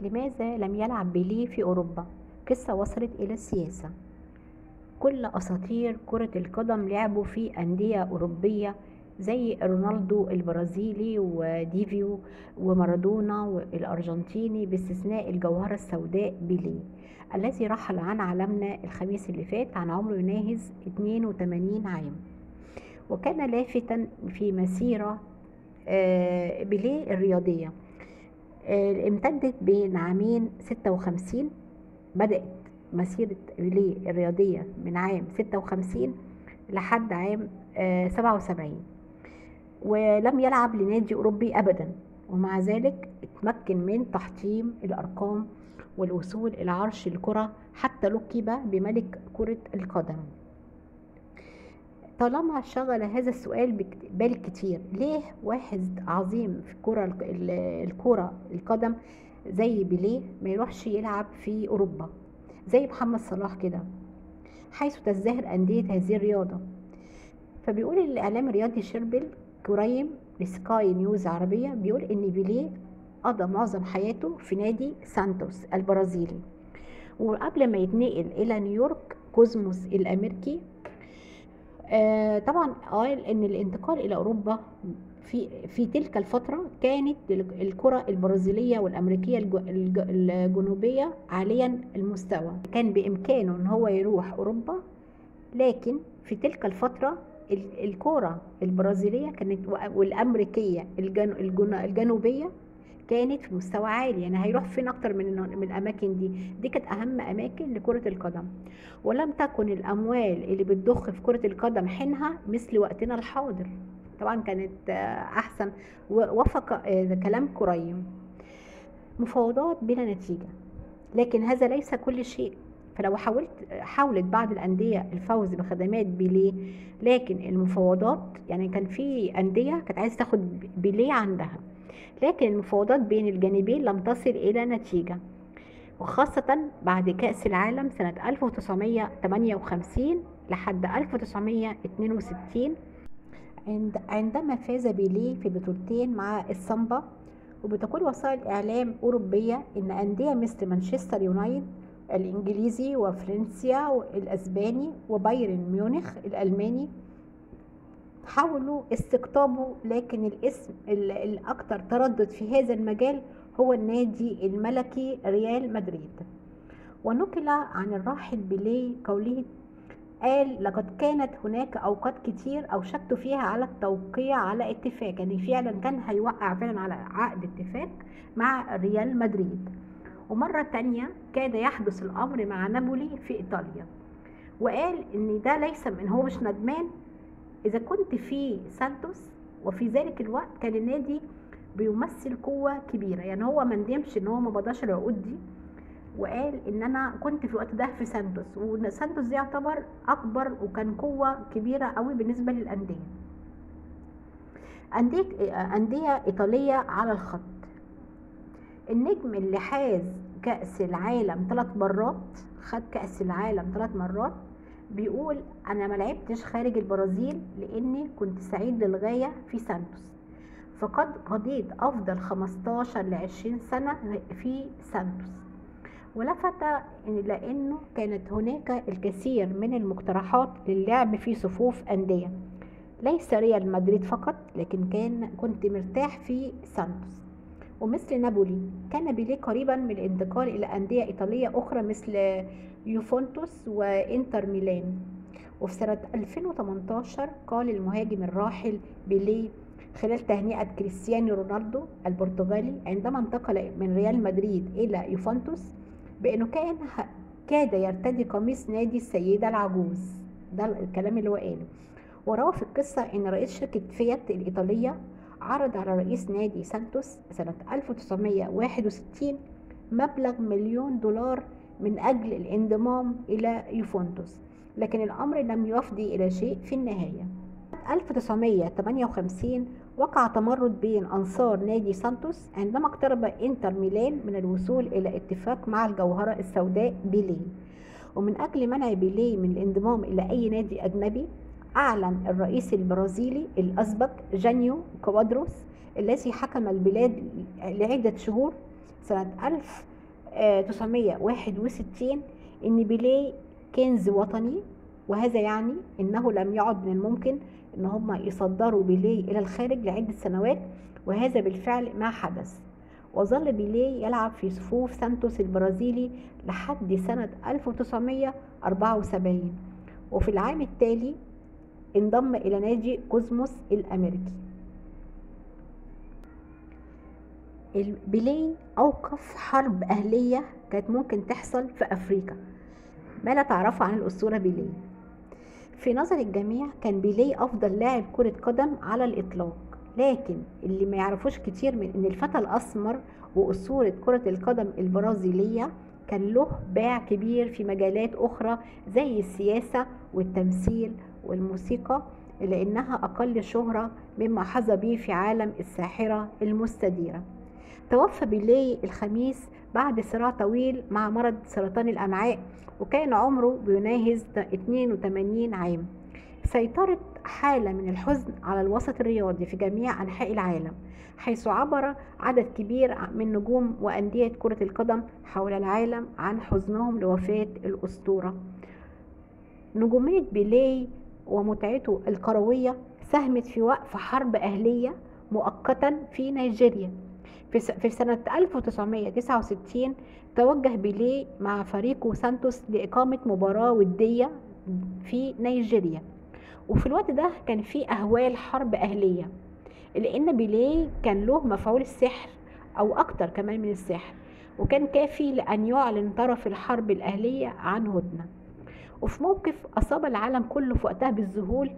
لماذا لم يلعب بيليه في أوروبا؟ قصة وصلت إلى السياسة. كل أساطير كرة القدم لعبوا في أندية أوروبية زي رونالدو البرازيلي وديفيو ومارادونا الأرجنتيني، باستثناء الجوهرة السوداء بيليه الذي رحل عن عالمنا الخميس اللي فات عن عمره يناهز 82 عام. وكان لافتا في مسيرة بيليه الرياضية امتدت بين عامين 56. بدأت مسيرة بيليه الرياضية من عام 56 لحد عام 77، ولم يلعب لنادي أوروبي أبدا، ومع ذلك اتمكن من تحطيم الأرقام والوصول إلى عرش الكرة، حتى لقب بملك كرة القدم. طالما شغل هذا السؤال بال كتير، ليه واحد عظيم في الكرة القدم زي بيليه ما يروحش يلعب في أوروبا زي محمد صلاح كده، حيث تزدهر أندية هذه الرياضة؟ فبيقول الإعلام الرياضي شيربل كريم لسكاي نيوز عربية، بيقول إن بيليه قضى معظم حياته في نادي سانتوس البرازيلي، وقبل ما يتنقل إلى نيويورك كوزموس الأمريكي. طبعا قال ان الانتقال الى اوروبا في تلك الفترة كانت الكرة البرازيلية والامريكية الجنوبية عاليا المستوى، كان بامكانه ان هو يروح اوروبا، لكن في تلك الفترة الكرة البرازيلية كانت والامريكية الجنوبية كانت في مستوى عالي. يعني هيروح فين اكتر من الاماكن دي كانت اهم اماكن لكرة القدم، ولم تكن الاموال اللي بتضخ في كرة القدم حينها مثل وقتنا الحاضر. طبعا كانت احسن. ووافق كلام كريم. مفاوضات بلا نتيجة، لكن هذا ليس كل شيء. فلو حاولت بعض الأندية الفوز بخدمات بيليه، لكن المفاوضات يعني كان في أندية كانت عايزة تاخد بيليه عندها، لكن المفاوضات بين الجانبين لم تصل إلى نتيجة، وخاصة بعد كأس العالم سنة 1958 لحد 1962 عندما فاز بيليه في بطولتين مع السامبا. وبتقول وسائل إعلام أوروبية إن أندية مثل مانشستر يونايتد الإنجليزي وفرنسيا الأسباني وبايرن ميونخ الألماني حاولوا استقطابه، لكن الاسم الأكثر تردد في هذا المجال هو النادي الملكي ريال مدريد. ونقل عن الراحل بيليه قوله، قال: لقد كانت هناك أوقات كتير أوشكت فيها على التوقيع على اتفاق، يعني فعلا كان هيوقع فعلا على عقد اتفاق مع ريال مدريد، ومرة تانية كاد يحدث الأمر مع نابولي في إيطاليا. وقال إن ده ليس من هو مش ندمان إذا كنت في سانتوس، وفي ذلك الوقت كان النادي بيمثل قوة كبيرة، يعني هو ما ندمش إن هو ما بضاش العقود دي، وقال إن أنا كنت في الوقت ده في سانتوس، وسانتوس دي يعتبر أكبر وكان قوة كبيرة قوي بالنسبة للأندية. أندية إيطالية على الخط. النجم اللي حاز كأس العالم 3 مرات، خد كأس العالم 3 مرات، بيقول: أنا ما لعبتش خارج البرازيل لأني كنت سعيد للغاية في سانتوس، فقد قضيت أفضل 15 ل 20 سنة في سانتوس. ولفت إلى أنه كانت هناك الكثير من المقترحات للعب في صفوف أندية ليس ريال مدريد فقط، لكن كنت مرتاح في سانتوس. ومثل نابولي كان بيليه قريبا من الانتقال إلى أندية إيطالية أخرى مثل يوفنتوس وإنتر ميلان. وفي سنة 2018 قال المهاجم الراحل بيليه خلال تهنئة كريستيانو رونالدو البرتغالي عندما انتقل من ريال مدريد إلى يوفنتوس بأنه كاد يرتدي قميص نادي السيدة العجوز. ده الكلام اللي هو قاله. وروى في القصة أن رئيس شركة فيات الإيطالية عرض على رئيس نادي سانتوس سنة 1961 مبلغ $1,000,000 من أجل الانضمام إلى يوفنتوس، لكن الأمر لم يفضي إلى شيء في النهاية. 1958 وقع تمرد بين أنصار نادي سانتوس عندما اقترب إنتر ميلان من الوصول إلى اتفاق مع الجوهرة السوداء بيليه، ومن أجل منع بيليه من الانضمام إلى أي نادي أجنبي أعلن الرئيس البرازيلي الأسبق جانيو كوادروس الذي حكم البلاد لعدة شهور سنة 1961 إن بيليه كنز وطني، وهذا يعني إنه لم يعد من الممكن إن هم يصدروا بيليه إلى الخارج لعدة سنوات، وهذا بالفعل ما حدث. وظل بيليه يلعب في صفوف سانتوس البرازيلي لحد سنة 1974، وفي العام التالي انضم إلى نادي كوزموس الأمريكي. بيليه أوقف حرب أهلية كانت ممكن تحصل في أفريقيا. ما لا تعرفه عن الأسطورة بيليه؟ في نظر الجميع كان بيليه أفضل لاعب كرة قدم على الإطلاق، لكن اللي ما يعرفوش كتير من إن الفتى الأسمر وأسطورة كرة القدم البرازيلية كان له باع كبير في مجالات أخرى زي السياسة والتمثيل والموسيقى، لأنها أقل شهرة مما حظى به في عالم الساحرة المستديرة. توفى بيليه الخميس بعد صراع طويل مع مرض سرطان الأمعاء، وكان عمره بيناهز 82 عام. سيطرت حالة من الحزن على الوسط الرياضي في جميع أنحاء العالم، حيث عبر عدد كبير من نجوم وأندية كرة القدم حول العالم عن حزنهم لوفاة الأسطورة. نجومية بيليه ومتعته الكروية ساهمت في وقف حرب أهلية مؤقتا في نيجيريا. في سنة 1969 توجه بيليه مع فريقه سانتوس لإقامة مباراة ودية في نيجيريا، وفي الوقت ده كان في أهوال حرب أهلية، لأن بيليه كان له مفعول السحر أو أكتر كمان من السحر، وكان كافي لأن يعلن طرف الحرب الأهلية عن هدنة. وفي موقف أصاب العالم كله في وقتها بالذهول،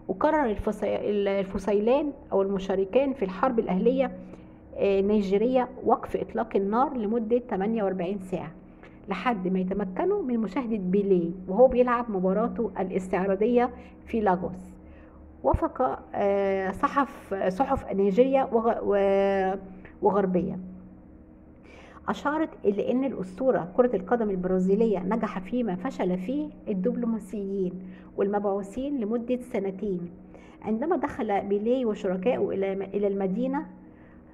وقرر الفصيلان أو المشاركان في الحرب الأهلية النيجيرية وقف إطلاق النار لمدة 48 ساعة لحد ما يتمكنوا من مشاهدة بيليه وهو بيلعب مباراته الاستعراضية في لاغوس. وافق صحف نيجيريا وغربية أشارت إلى أن الأسطورة كرة القدم البرازيلية نجح فيما فشل فيه الدبلوماسيين والمبعوثين لمدة سنتين. عندما دخل بيليه وشركائه إلى المدينة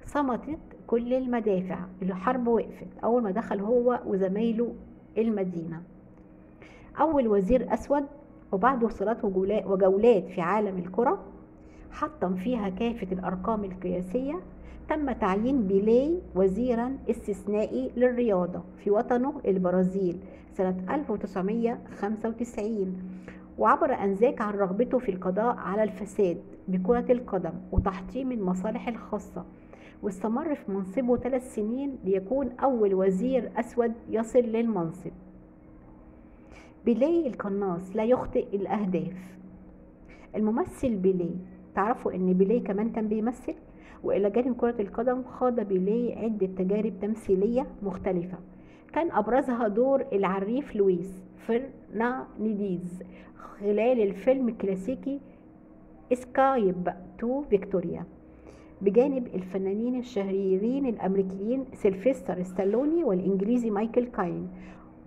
صمتت كل المدافع، الحرب وقفت أول ما دخل هو وزمايله المدينة. أول وزير أسود، وبعد وصولات وجولات في عالم الكرة حطم فيها كافة الأرقام القياسية، تم تعيين بيليه وزيرا استثنائي للرياضة في وطنه البرازيل سنة 1995، وعبر أنذاك عن رغبته في القضاء على الفساد بكرة القدم وتحطيم المصالح الخاصة، واستمر في منصبه 3 سنين ليكون أول وزير أسود يصل للمنصب. بيليه القناص لا يخطئ الأهداف. الممثل بيليه، تعرفوا إن بيليه كمان كان بيمثل؟ وإلى جانب كرة القدم خاض بيليه عدة تجارب تمثيلية مختلفة، كان أبرزها دور العريف لويس فرنانديز خلال الفيلم الكلاسيكي اسكايب تو فيكتوريا، بجانب الفنانين الشهيرين الأمريكيين سيلفستر ستالوني والإنجليزي مايكل كاين.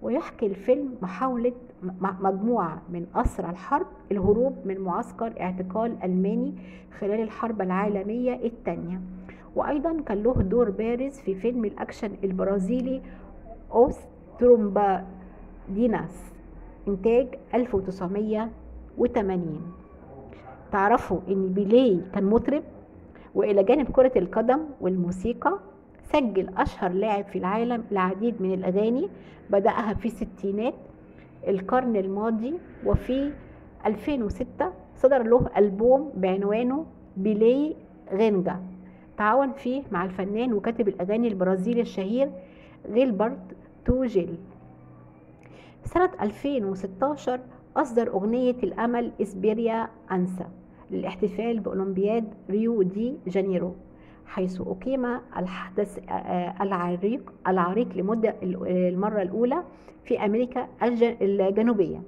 ويحكي الفيلم محاولة مجموعة من أسرى الحرب الهروب من معسكر اعتقال ألماني خلال الحرب العالمية الثانية. وأيضا كان له دور بارز في فيلم الأكشن البرازيلي أوس ترومباديناس إنتاج 1980. تعرفوا إن بيليه كان مطرب؟ وإلى جانب كرة القدم والموسيقى سجل أشهر لاعب في العالم العديد من الأغاني بدأها في ستينات القرن الماضي، وفي 2006 صدر له ألبوم بعنوانه بيليه غينجا تعاون فيه مع الفنان وكاتب الأغاني البرازيلي الشهير غيلبرت توجيل. سنة 2016 أصدر أغنية الأمل إسبيريا أنسا للاحتفال بأولمبياد ريو دي جانيرو، حيث أقيم الحدث العريق لمدة المرة الأولى في أمريكا الجنوبية.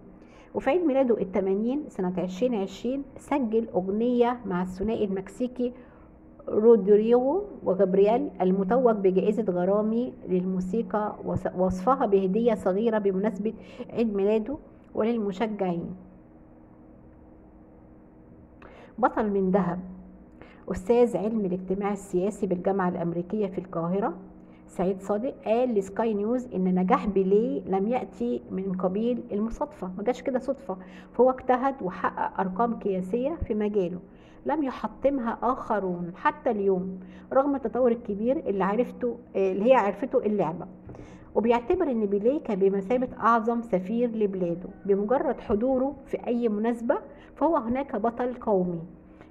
وفي عيد ميلاده 80 سنة 2020 سجل أغنية مع الثنائي المكسيكي رودريغو وغابرييل المتوج بجائزة غرامي للموسيقى، وصفها بهدية صغيرة بمناسبة عيد ميلاده وللمشجعين. بطل من ذهب، أستاذ علم الاجتماع السياسي بالجامعة الأمريكية في القاهرة، سعيد صادق قال لسكاي نيوز ان نجاح بيليه لم يأتي من قبيل المصادفة، ما جاش كده صدفة، فهو اجتهد وحقق ارقام قياسية في مجاله لم يحطمها اخرون حتى اليوم رغم التطور الكبير اللي هي عرفته اللعبة. وبيعتبر ان بيليه كان بمثابة اعظم سفير لبلاده، بمجرد حضوره في اي مناسبة فهو هناك بطل قومي،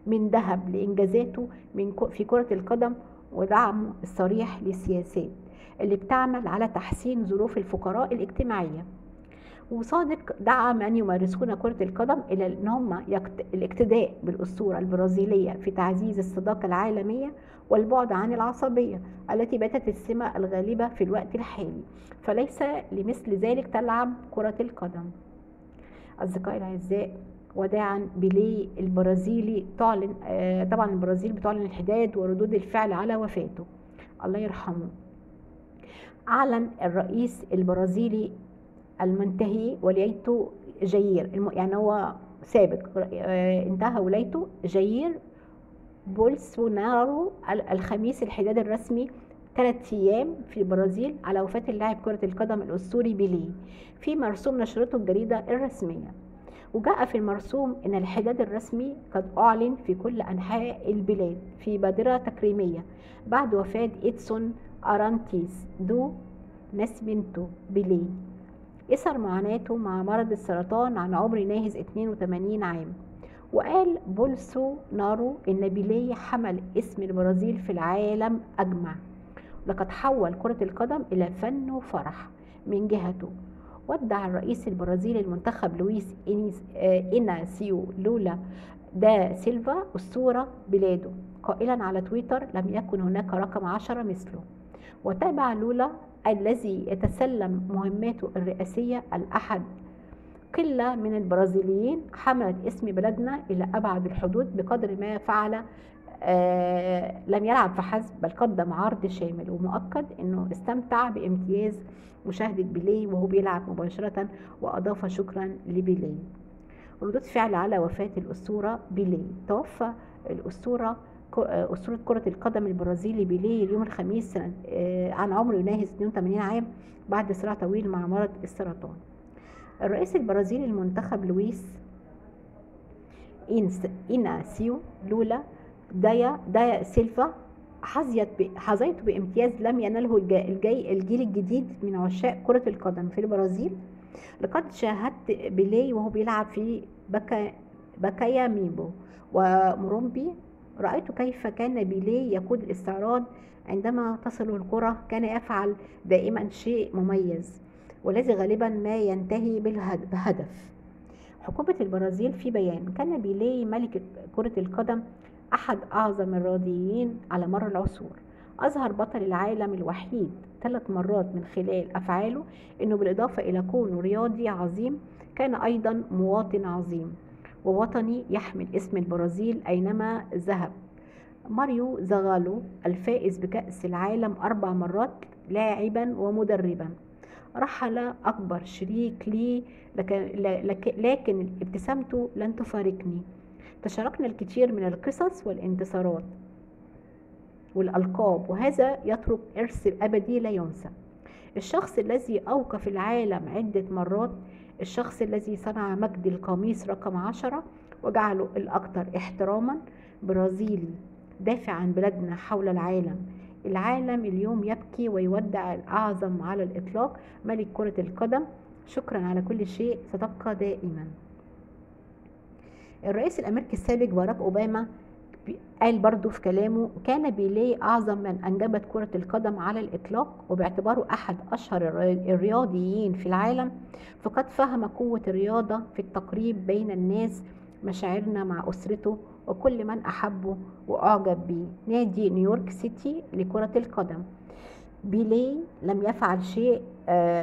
من ذهب لانجازاته في كرة القدم ودعمه الصريح للسياسات اللي بتعمل على تحسين ظروف الفقراء الاجتماعية. وصادق دعا من يمارسون كرة القدم إلى أن هم الاقتداء بالأسطورة البرازيلية في تعزيز الصداقة العالمية والبعد عن العصبية التي باتت السمة الغالبة في الوقت الحالي، فليس لمثل ذلك تلعب كرة القدم. أصدقائي الأعزاء، وداعا بيليه البرازيلي تعلن طبعا البرازيل بتعلن الحداد وردود الفعل على وفاته، الله يرحمه. أعلن الرئيس البرازيلي المنتهي ولايته جاير، يعني هو سابق، انتهى ولايته جاير بولسونارو الخميس الحداد الرسمي 3 أيام في البرازيل على وفاة اللاعب كرة القدم الأسطوري بيليه في مرسوم نشرته الجريدة الرسمية. وجاء في المرسوم أن الحداد الرسمي قد أعلن في كل أنحاء البلاد في بادرة تكريمية بعد وفاة إدسون أرانتيس دو ناسمنتو بيليه أثر معاناته مع مرض السرطان عن عمر ناهز 82 عام. وقال بولسونارو إن بيليه حمل اسم البرازيل في العالم أجمع، لقد حول كرة القدم إلى فن وفرح من جهته. ودع الرئيس البرازيلي المنتخب لويس إناسيو لولا دا سيلفا أسطورة بلاده، قائلا على تويتر: لم يكن هناك رقم 10 مثله. وتابع لولا الذي يتسلم مهماته الرئاسية الأحد قلة من البرازيليين حملت اسم بلدنا إلى أبعد الحدود بقدر ما فعل. لم يلعب فحسب بل قدم عرض شامل ومؤكد أنه استمتع بامتياز مشاهدة بيليه وهو بيلعب مباشرة، وأضاف: شكرا لبيليه. ردود فعل على وفاة الأسطورة بيليه. توفى أسطورة كرة القدم البرازيلي بيليه اليوم الخميس عن عمر يناهز 82 عام بعد صراع طويل مع مرض السرطان. الرئيس البرازيلي المنتخب لويس إناسيو لولا دايا سيلفا حظيت بامتياز لم ينله الجيل الجديد من عشاق كرة القدم في البرازيل. لقد شاهدت بيليه وهو بيلعب في باكايا ميمبو ومرومبي. رأيت كيف كان بيليه يقود الاستعراض عندما تصل الكرة، كان يفعل دائما شيء مميز والذي غالبا ما ينتهي بهدف. حكومة البرازيل في بيان: كان بيليه ملك كرة القدم أحد أعظم الرياضيين على مر العصور. أظهر بطل العالم الوحيد 3 مرات من خلال أفعاله أنه بالإضافة إلى كونه رياضي عظيم كان أيضا مواطن عظيم ووطني يحمل اسم البرازيل أينما ذهب. ماريو زاغالو الفائز بكأس العالم 4 مرات لاعبا ومدربا رحل أكبر شريك لي، لكن ابتسامته لن تفارقني. تشاركنا الكثير من القصص والانتصارات والألقاب، وهذا يترك إرث أبدي لا ينسى. الشخص الذي أوقف العالم عدة مرات، الشخص الذي صنع مجد القميص رقم 10 وجعله الأكثر احتراما، برازيلي دافع عن بلادنا حول العالم. العالم اليوم يبكي ويودع الأعظم على الإطلاق، ملك كرة القدم. شكرا على كل شيء، ستبقى دائما. الرئيس الأمريكي السابق باراك أوباما قال برضو في كلامه: كان بيليه أعظم من أنجبت كرة القدم على الإطلاق، وباعتباره أحد أشهر الرياضيين في العالم فقد فهم قوة الرياضة في التقريب بين الناس. مشاعرنا مع أسرته وكل من أحبه وأعجب به. نادي نيويورك سيتي لكرة القدم. بيليه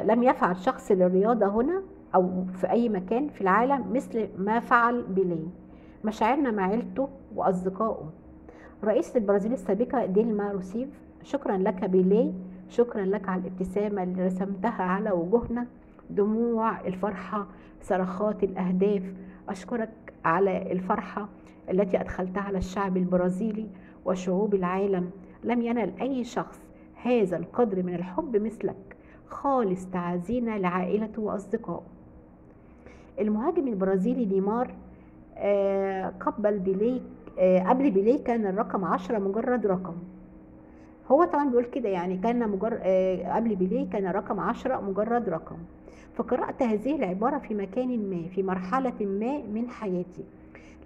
لم يفعل شخص للرياضة هنا أو في أي مكان في العالم مثل ما فعل بيليه. مشاعرنا مع عيلته وأصدقائه. رئيس البرازيل السابقة ديلما روسيف: شكرا لك بيليه، شكرا لك على الابتسامة اللي رسمتها على وجوهنا، دموع الفرحة، صرخات الأهداف. أشكرك على الفرحة التي أدخلتها على الشعب البرازيلي وشعوب العالم. لم ينل أي شخص هذا القدر من الحب مثلك. خالص تعازينا لعائلته وأصدقائه. المهاجم البرازيلي نيمار قبل بيليه. قبل بيليه كان الرقم 10 مجرد رقم. هو طبعا بيقول كده، يعني كان مجرد قبل بيليه كان رقم 10 مجرد رقم. فقرأت هذه العبارة في مكان ما في مرحلة ما من حياتي،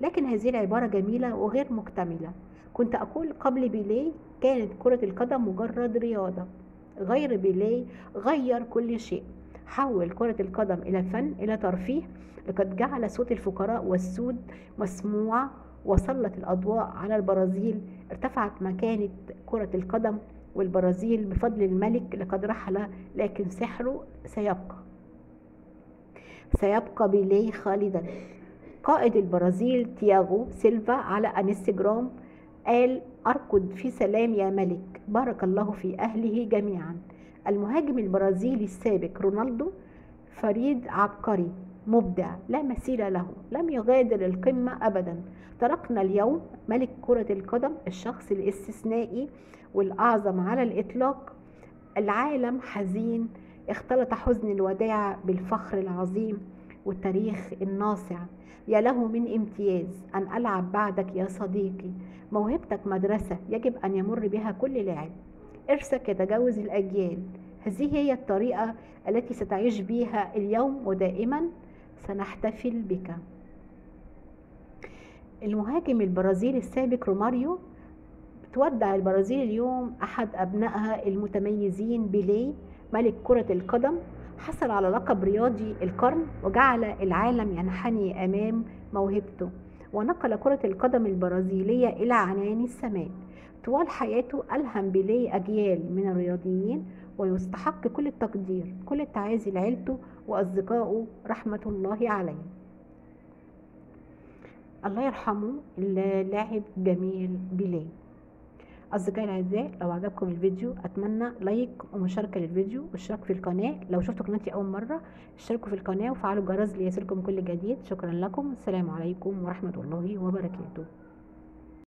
لكن هذه العبارة جميلة وغير مكتملة. كنت أقول قبل بيليه كانت كرة القدم مجرد رياضة. غير بيليه غير كل شيء، حول كرة القدم إلى فن، إلى ترفيه. لقد جعل صوت الفقراء والسود مسموع، وسلط الأضواء على البرازيل. ارتفعت مكانة كرة القدم والبرازيل بفضل الملك. لقد رحل، لكن سحره سيبقى بيليه خالدا. قائد البرازيل تياغو سيلفا على انستجرام قال: أركض في سلام يا ملك، بارك الله في أهله جميعا. المهاجم البرازيلي السابق رونالدو فريد عبقري مبدع لا مثيل له، لم يغادر القمة أبدا. تركنا اليوم ملك كرة القدم، الشخص الاستثنائي والأعظم على الإطلاق. العالم حزين، اختلط حزن الوداع بالفخر العظيم والتاريخ الناصع. يا له من امتياز أن ألعب بعدك يا صديقي. موهبتك مدرسة يجب أن يمر بها كل لاعب. إرثك يتجاوز الأجيال. هذه هي الطريقة التي ستعيش بها اليوم، ودائما سنحتفل بك. المهاجم البرازيلي السابق روماريو. تودع البرازيل اليوم أحد أبنائها المتميزين بيليه ملك كرة القدم. حصل على لقب رياضي القرن، وجعل العالم ينحني أمام موهبته، ونقل كرة القدم البرازيلية إلى عنان السماء. طوال حياته ألهم بيليه أجيال من الرياضيين، ويستحق كل التقدير. كل التعازي لعيلته وأصدقائه، رحمة الله عليه. الله يرحمه اللاعب جميل بيليه. أصدقائي الأعزاء، لو عجبكم الفيديو أتمنى لايك ومشاركة للفيديو واشتراك في القناة. لو شفتوا قناتي أول مرة اشتركوا في القناة وفعلوا الجرس ليصلكم كل جديد. شكرا لكم، السلام عليكم ورحمة الله وبركاته.